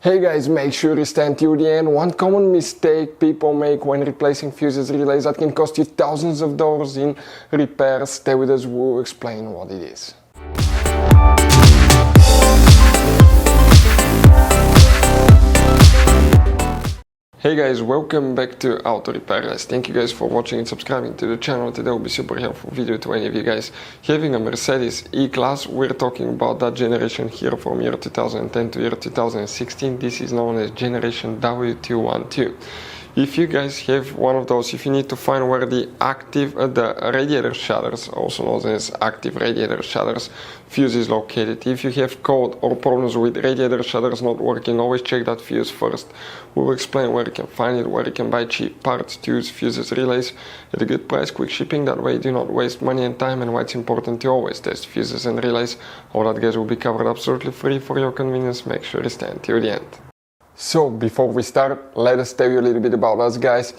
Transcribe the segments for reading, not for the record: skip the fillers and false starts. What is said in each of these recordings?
Hey guys, make sure you stand till the end. One common mistake people make when replacing fuses relays that can cost you thousands of dollars in repairs. Stay with us, we'll explain what it is. Hey guys, welcome back to Auto Repair guys. Thank you guys for watching and subscribing to the channel. Today will be super helpful video to any of you guys having a Mercedes E Class. We're talking about that generation here from year 2010 to year 2016. This is known as generation W212. If you guys have one of those, if you need to find where the radiator shutters, also known as active radiator shutters, fuse is located. If you have code or problems with radiator shutters not working, always check that fuse first. We will explain where you can find it, where you can buy cheap parts, tubes, fuses, relays at a good price, quick shipping. That way you do not waste money and time, and why it's important to always test fuses and relays. All that guys will be covered absolutely free for your convenience. Make sure you stay until the end. So before we start, let us tell you a little bit about us guys.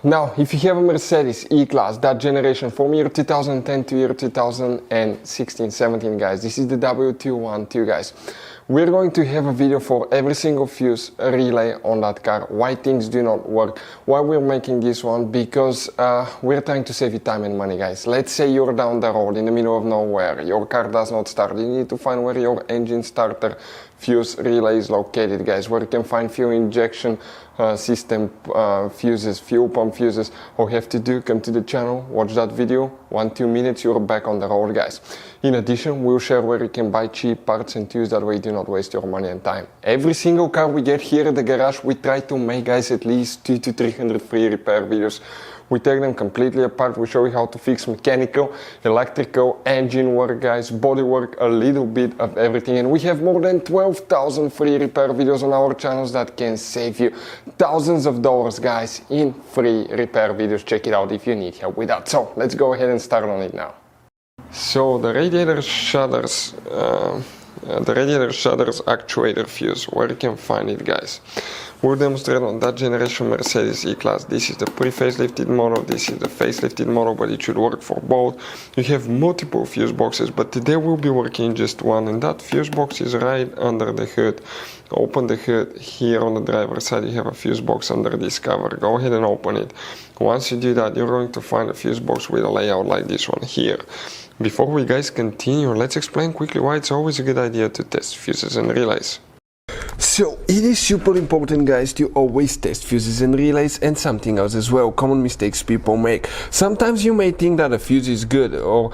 Now, if you have a Mercedes E Class, that generation from year 2010 to year 2016-17 guys, this is the W212 guys. We're going to have a video for every single fuse relay on that car, why things do not work, why we're making this one, because we're trying to save you time and money guys. Let's say you're down the road in the middle of nowhere, your car does not start, you need to find where your engine starter fuse relay is located guys, where you can find fuel injection system fuses, fuel pump fuses. All you have to do, come to the channel, watch that video, 1-2 minutes, you're back on the road guys. In addition, we'll share where you can buy cheap parts and tools, that way you do not waste your money and time. Every single car we get here at the garage, we try to make guys at least 200 to 300 free repair videos. We take them completely apart, we show you how to fix mechanical, electrical, engine work guys, body work, a little bit of everything. And we have more than 12,000 free repair videos on our channels that can save you thousands of dollars guys in free repair videos. Check it out if you need help with that. So let's go ahead and start on it now. So the radiator shutters actuator fuse, where you can find it guys. We'll demonstrate on that generation Mercedes E Class. This is the pre-facelifted model, this is the facelifted model, but it should work for both. You have multiple fuse boxes, but today we'll be working just one, and that fuse box is right under the hood. Open the hood. Here on the driver's side you have a fuse box under this cover. Go ahead and open it. Once you do that, you're going to find a fuse box with a layout like this one here. Before we guys continue, let's explain quickly why it's always a good idea to test fuses and relays. So it is super important guys to always test fuses and relays, and something else as well, common mistakes people make. Sometimes you may think that a fuse is good, or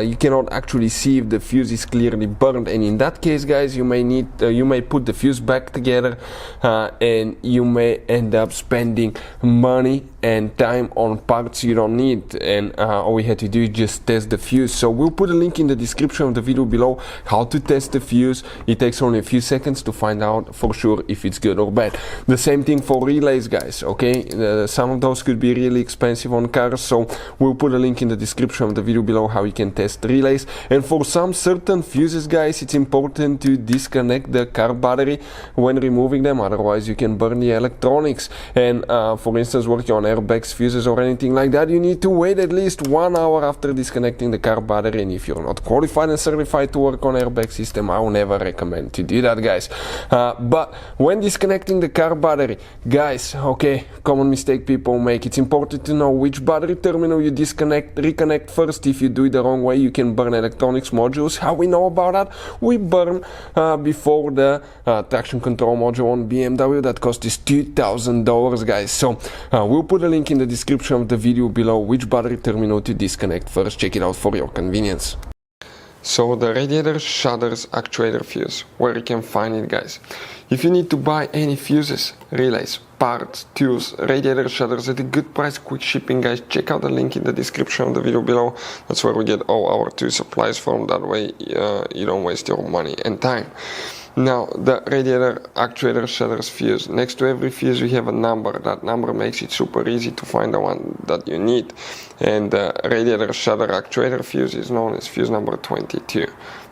you cannot actually see if the fuse is clearly burned, and in that case guys you may put the fuse back together and you may end up spending money and time on parts you don't need, and all we had to do is just test the fuse. So we'll put a link in the description of the video below how to test the fuse. It takes only a few seconds to find out for sure if it's good or bad. The same thing for relays guys, okay? Some of those could be really expensive on cars, so we'll put a link in the description of the video below how you can test relays. And for some certain fuses guys, it's important to disconnect the car battery when removing them, otherwise you can burn the electronics. And for instance, working on airbags, fuses or anything like that, you need to wait at least 1 hour after disconnecting the car battery, and if you're not qualified and certified to work on airbag system, I will never recommend to do that guys. But when disconnecting the car battery guys, okay, common mistake people make, it's important to know which battery terminal you reconnect first. If you do it the wrong way, you can burn electronics modules. How we know about that? We burn before the traction control module on BMW that cost us $2,000 guys. So we'll put a link in the description of the video below which battery terminal to disconnect first. Check it out for your convenience. So the radiator shutters actuator fuse, where you can find it guys. If you need to buy any fuses, relays, parts, tools, radiator shutters at a good price, quick shipping guys, check out the link in the description of the video below. That's where we get all our tool supplies from, that way you don't waste your money and time. Now, the radiator actuator shutters fuse. Next to every fuse we have a number. That number makes it super easy to find the one that you need. And the radiator shutter actuator fuse is known as fuse number 22.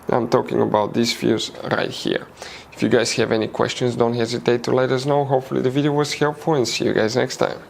I'm talking about this fuse right here. If you guys have any questions, don't hesitate to let us know. Hopefully the video was helpful, and see you guys next time.